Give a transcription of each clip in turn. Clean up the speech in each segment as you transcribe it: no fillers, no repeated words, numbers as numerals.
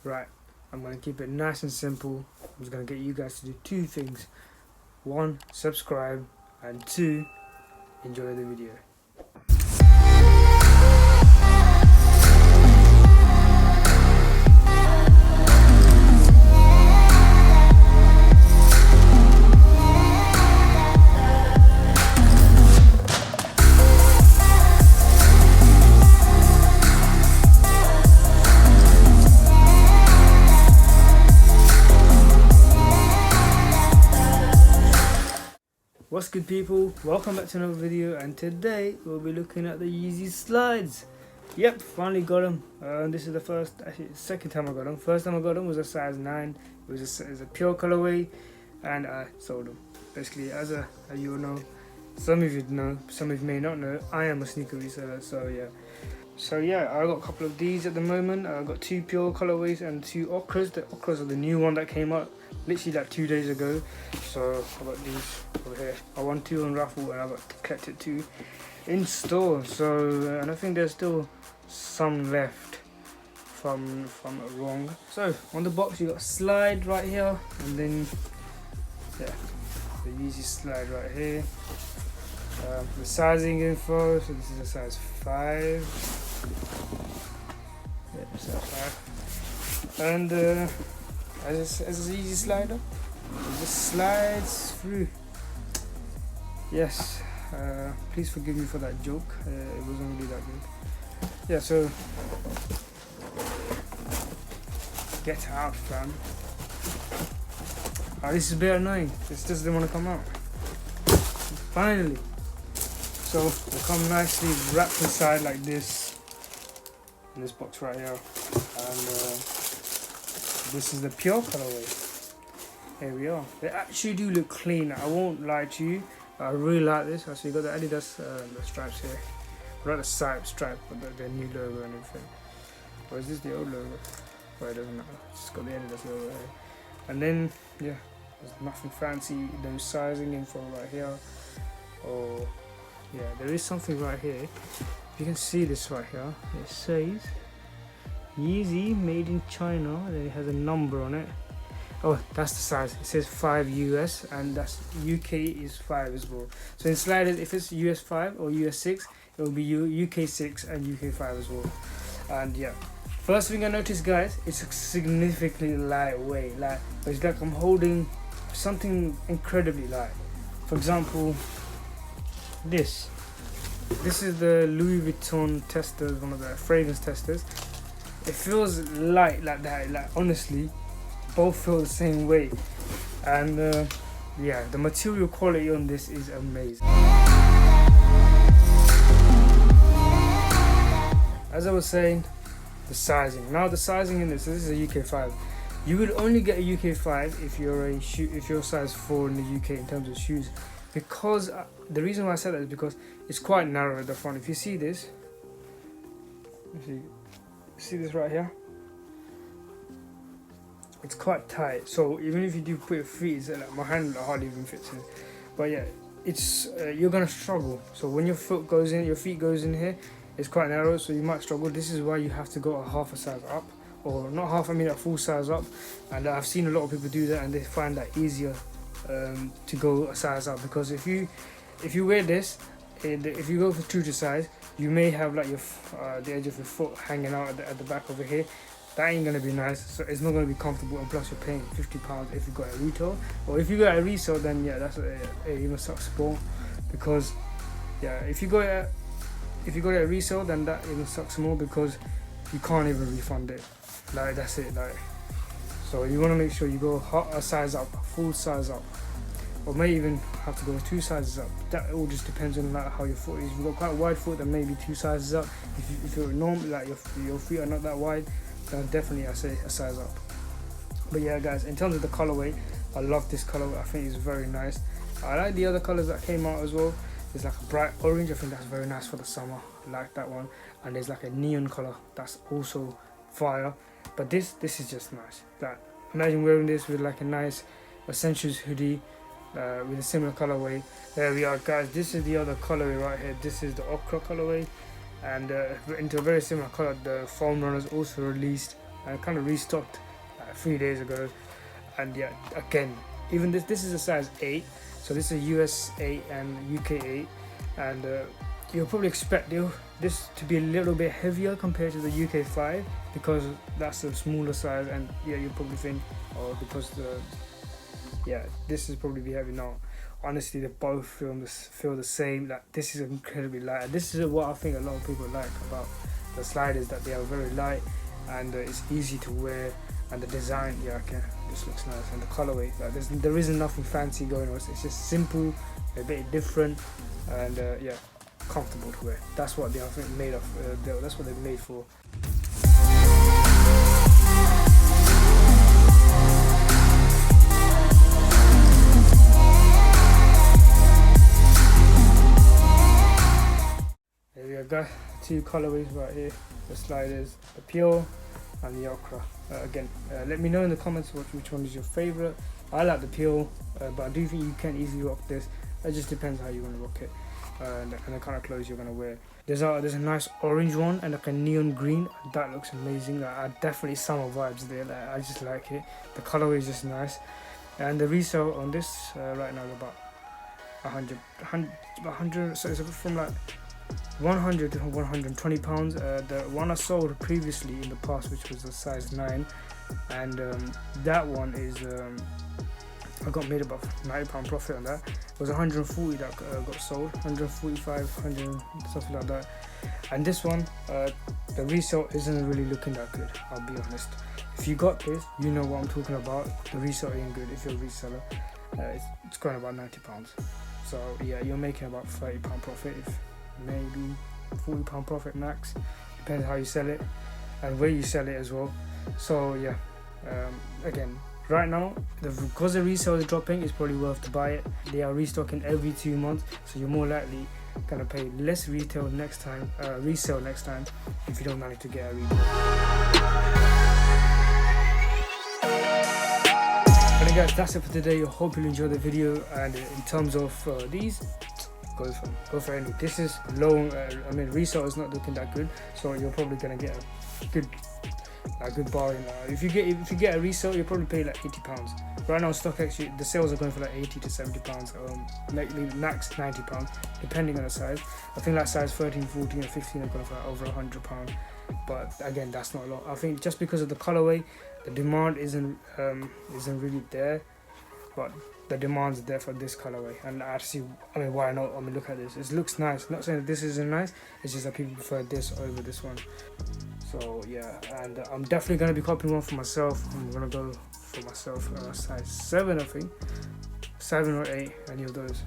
Right, I'm going to keep it nice and simple. I'm just going to get you guys to do two things. One, subscribe, and two, enjoy the video. What's good, people? Welcome back to another video, and today we'll be looking at the Yeezy Slides. Yep, finally got them. This is the second time I got them. First time I got them was a size 9. It was a pure colorway, and I sold them. Basically, as you all know, some of you know, some of you may not know, I am a sneaker reseller. So yeah, I got a couple of these at the moment. I got 2 pure colorways and 2 ochres. The ochres are the new one that came out literally like 2 days ago. So I got these over here. I won 2 on raffle and I got collected 2 in store. So and I think there's still some left from wrong. So on the box you got Slide right here, and then yeah, the Yeezy Slide right here. The sizing info, so this is a size 5. Yeah, size 5. And as an Yeezy slider, it just slides through. Yes, please forgive me for that joke. It wasn't really that good. Yeah, so get out, fam. This is a bit annoying. This doesn't want to come out. Finally. So they come nicely wrapped inside like this, in this box right here, and this is the pure colorway. Here we are. They actually do look clean. I won't lie to you. I really like this. So you got the Adidas the stripes here, not the side stripe, but the new logo and everything. Or is this the old logo? Well, it doesn't matter. It's just got the Adidas logo here. And then yeah, there's nothing fancy. No sizing info right here. Or yeah, there is something right here. If you can see this right here, it says Yeezy made in China, and it has a number on it. Oh, that's the size. It says 5 US, and that's UK is 5 as well. So in sliders, if it's US 5 or US 6, it will be UK 6 and UK 5 as well. And yeah, first thing I noticed, guys, it's significantly lightweight. Like it's like I'm holding something incredibly light. For example, this is the Louis Vuitton testers, one of the fragrance testers. It feels light like that. Like honestly, both feel the same way. And yeah, the material quality on this is amazing. As I was saying, the sizing. Now the sizing in this is a UK 5. You will only get a UK 5 if you're size 4 in the UK in terms of shoes. Because the reason why I said that is because it's quite narrow at the front. If you see this, if you see this right here, it's quite tight. So even if you do put your feet, it's like my hand hardly even fits in. But yeah, it's you're gonna struggle. So when your foot goes in, your feet goes in here, it's quite narrow. So you might struggle. This is why you have to go a half a size up, or not half. I mean a full size up. And I've seen a lot of people do that, and they find that easier. To go a size up, because if you wear this, if you go for true to size, you may have like your the edge of your foot hanging out at the back over here. That ain't gonna be nice. So it's not gonna be comfortable, and plus you're paying £50 if you got a retail, or if you got a resale, then yeah, that's it even sucks more, because yeah, if you got a resale, then that even sucks more, because you can't even refund it. Like that's it. Like, so you want to make sure you go a size up, full size up, or may even have to go 2 sizes up. That all just depends on like how your foot is. If you've got quite a wide foot, then maybe 2 sizes up. If you're normal, like your feet are not that wide, then definitely I say a size up. But yeah, guys, in terms of the colorway, I love this colorway. I think it's very nice. I like the other colors that came out as well. There's like a bright orange. I think that's very nice for the summer. I like that one. And there's like a neon color that's also fire. But this is just nice. Like, imagine wearing this with like a nice Essentials hoodie with a similar colorway. There we are, guys. This is the other colorway right here. This is the ochre colorway, and into a very similar color, the foam runners also released I kind of restocked 3 days ago, and yeah, again, even this is a size 8, so this is US 8 and UK 8, and you'll probably expect this to be a little bit heavier compared to the UK 5 because that's a smaller size, and yeah, you'll probably think, oh, because this is probably be heavy. No, honestly, they both feel the same. Like, this is incredibly light, and this is what I think a lot of people like about the sliders, that they are very light and it's easy to wear, and the design, this looks nice, and the colorway, like, there isn't nothing fancy going on. It's just simple, a bit different, and comfortable to wear. That's what they are made of. That's what they're made for. There we go, 2 colorways right here. The sliders, the pure and the ochre. Again, let me know in the comments which one is your favorite. I like the pure, but I do think you can easily rock this. It just depends how you want to rock it, and the kind of clothes you're gonna wear. There's a nice orange one and like a neon green. That looks amazing. Like, definitely summer vibes there. Like, I just like it. The colorway is just nice, and the resale on this right now is about 100. So it's from like 100 to 120 pounds. The one I sold previously in the past, which was a size 9, and that one is I got made about £90 profit on that. It was 140 that got sold, 145, 100, something like that. And this one, the resale isn't really looking that good, I'll be honest. If you got this, you know what I'm talking about. The resale ain't good if you're a reseller. It's going about £90. So yeah, you're making about £30 profit, if maybe £40 profit max. Depends how you sell it and where you sell it as well. So yeah, again, right now, because the resale is dropping, it's probably worth to buy it. They are restocking every 2 months, so you're more likely gonna pay less resale next time if you don't manage to get a retail. Alright guys, that's it for today. I hope you enjoyed the video, and in terms of these, go for any. This is low. Resale is not looking that good, so you're probably gonna get a good bargain. If you get a resale, you'll probably pay like £80. Right now, StockX, the sales are going for like £80 to £70, maybe max £90, depending on the size. I think like size 13, 14, and 15 are going for like over £100. But again, that's not a lot. I think just because of the colorway, the demand isn't really there, but the demand's there for this colorway, and why not? Look at this. It looks nice. Not saying that this isn't nice. It's just that people prefer this over this one. So yeah, and I'm definitely gonna be copying one for myself. I'm gonna go for myself size 7, I think, 7 or 8, any of those,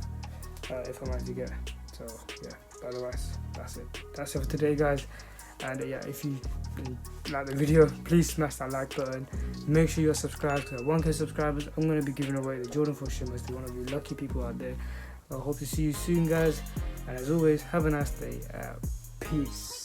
if I manage to get. So yeah, but otherwise, that's it for today, guys. And if you like the video, please smash that like button. Make sure you're subscribed, because at 1K subscribers, I'm going to be giving away the Jordan 4 Shimmers to one of you lucky people out there. I hope to see you soon, guys, and as always, have a nice day. Peace.